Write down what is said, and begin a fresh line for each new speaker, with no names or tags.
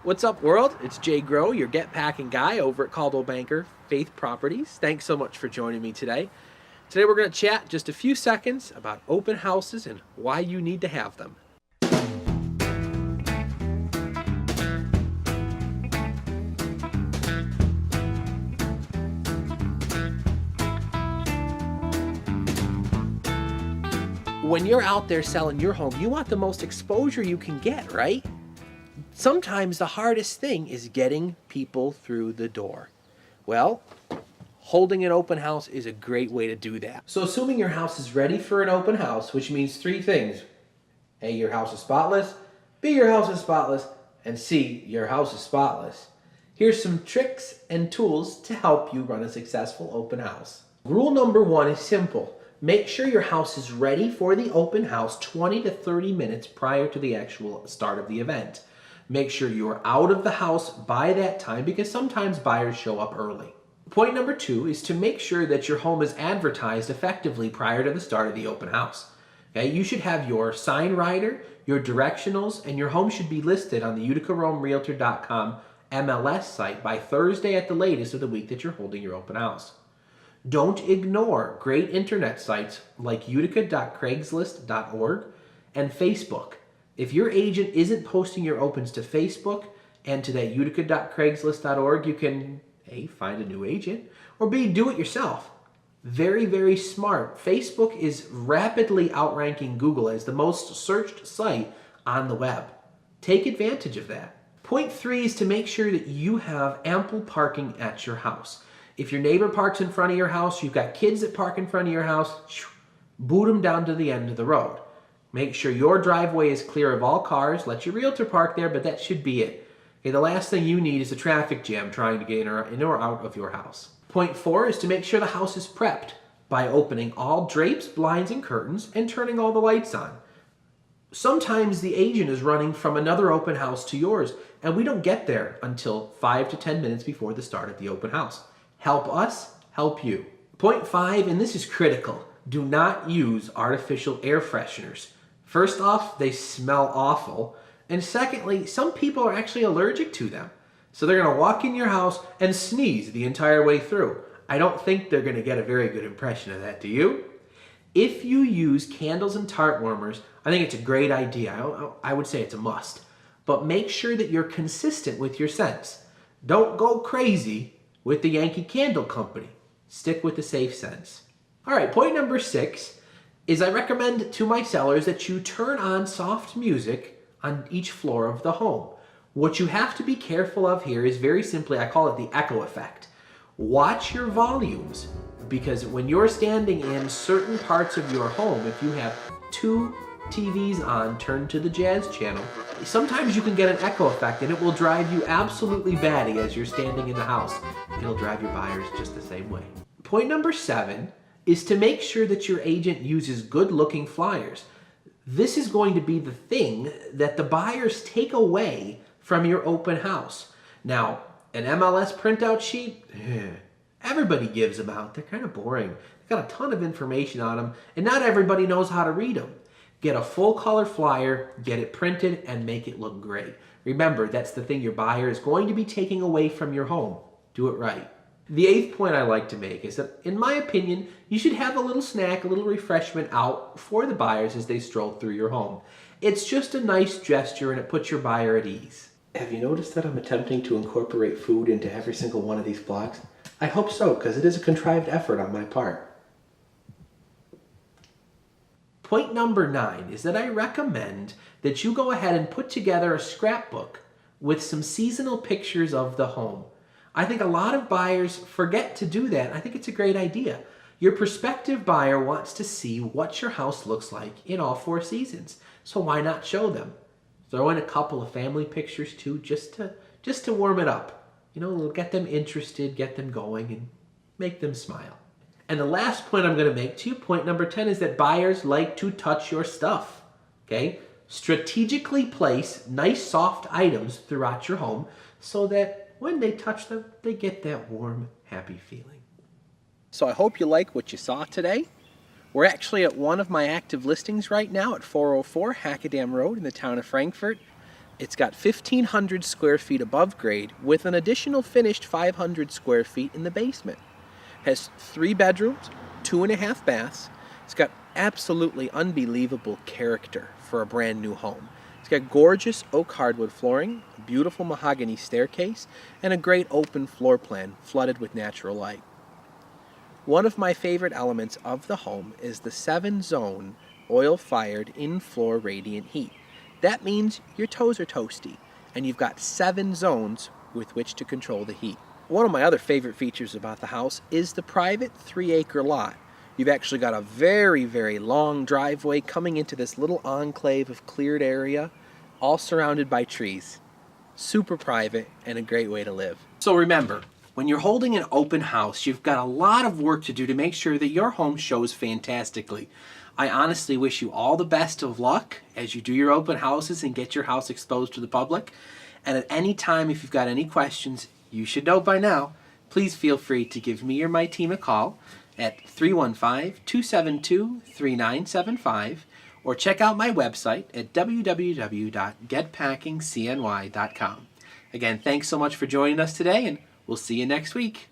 What's up, world? It's Jay Groah, your get packing guy over at Caldwell Banker Faith Properties. Thanks so much for joining me today. Today we're going to chat just a few seconds about open houses and why you need to have them. When you're out there selling your home, you want the most exposure you can get, right? Sometimes the hardest thing is getting people through the door. Well, holding an open house is a great way to do that. So assuming your house is ready for an open house, which means three things. A, your house is spotless. B, your house is spotless. And C, your house is spotless. Here's some tricks and tools to help you run a successful open house. Rule number one is simple. Make sure your house is ready for the open house 20 to 30 minutes prior to the actual start of the event. Make sure you're out of the house by that time because sometimes buyers show up early. Point number two is to make sure that your home is advertised effectively prior to the start of the open house. Okay, you should have your sign rider, your directionals, and your home should be listed on the uticaroamrealtor.com MLS site by Thursday at the latest of the week that you're holding your open house. Don't ignore great internet sites like utica.craigslist.org and Facebook. If your agent isn't posting your opens to Facebook and to that utica.craigslist.org, you can A, find a new agent, or B, do it yourself. Very, very smart. Facebook is rapidly outranking Google as the most searched site on the web. Take advantage of that. Point three is to make sure that you have ample parking at your house. If your neighbor parks in front of your house, you've got kids that park in front of your house, boot them down to the end of the road. Make sure your driveway is clear of all cars. Let your realtor park there, but that should be it. Okay, the last thing you need is a traffic jam trying to get in or out of your house. Point four is to make sure the house is prepped by opening all drapes, blinds, and curtains and turning all the lights on. Sometimes the agent is running from another open house to yours, and we don't get there until 5 to 10 minutes before the start of the open house. Help us, help you. Point five, and this is critical, do not use artificial air fresheners. First off, they smell awful. And secondly, some people are actually allergic to them. So they're going to walk in your house and sneeze the entire way through. I don't think they're going to get a very good impression of that, do you? If you use candles and tart warmers, I think it's a great idea. I would say it's a must. But make sure that you're consistent with your scents. Don't go crazy with the Yankee Candle Company. Stick with the safe scents. All right, point number six is I recommend to my sellers that you turn on soft music on each floor of the home. What you have to be careful of here is very simply, I call it the echo effect. Watch your volumes, because when you're standing in certain parts of your home, if you have two TVs on turned to the jazz channel, sometimes you can get an echo effect and it will drive you absolutely batty as you're standing in the house. It'll drive your buyers just the same way. Point number seven is to make sure that your agent uses good-looking flyers. This is going to be the thing that the buyers take away from your open house. Now, an MLS printout sheet, everybody gives them out. They're kind of boring. They've got a ton of information on them, and not everybody knows how to read them. Get a full-color flyer, get it printed, and make it look great. Remember, that's the thing your buyer is going to be taking away from your home. Do it right. The eighth point I like to make is that, in my opinion, you should have a little snack, a little refreshment out for the buyers as they stroll through your home. It's just a nice gesture and it puts your buyer at ease. Have you noticed that I'm attempting to incorporate food into every single one of these vlogs? I hope so, because it is a contrived effort on my part. Point number 9 is that I recommend that you go ahead and put together a scrapbook with some seasonal pictures of the home. I think a lot of buyers forget to do that. I think it's a great idea. Your prospective buyer wants to see what your house looks like in all 4 seasons. So why not show them? Throw in a couple of family pictures too, just to warm it up. You know, get them interested, get them going, and make them smile. And the last point I'm going to make to you, point number 10, is that buyers like to touch your stuff. Okay? Strategically place nice soft items throughout your home so that when they touch them, they get that warm, happy feeling. So I hope you like what you saw today. We're actually at one of my active listings right now at 404 Hackadam Road in the town of Frankfort. It's got 1,500 square feet above grade with an additional finished 500 square feet in the basement. Has 3 bedrooms, 2.5 baths. It's got absolutely unbelievable character for a brand new home. It's got gorgeous oak hardwood flooring, a beautiful mahogany staircase, and a great open floor plan flooded with natural light. One of my favorite elements of the home is the 7-zone oil-fired in-floor radiant heat. That means your toes are toasty, and you've got 7 zones with which to control the heat. One of my other favorite features about the house is the private 3-acre lot. You've actually got a very, very long driveway coming into this little enclave of cleared area, all surrounded by trees. Super private and a great way to live. So remember, when you're holding an open house, you've got a lot of work to do to make sure that your home shows fantastically. I honestly wish you all the best of luck as you do your open houses and get your house exposed to the public. And at any time, if you've got any questions, you should know by now, please feel free to give me or my team a call at 315-272-3975 or check out my website at www.getpackingcny.com. Again, thanks so much for joining us today, and we'll see you next week.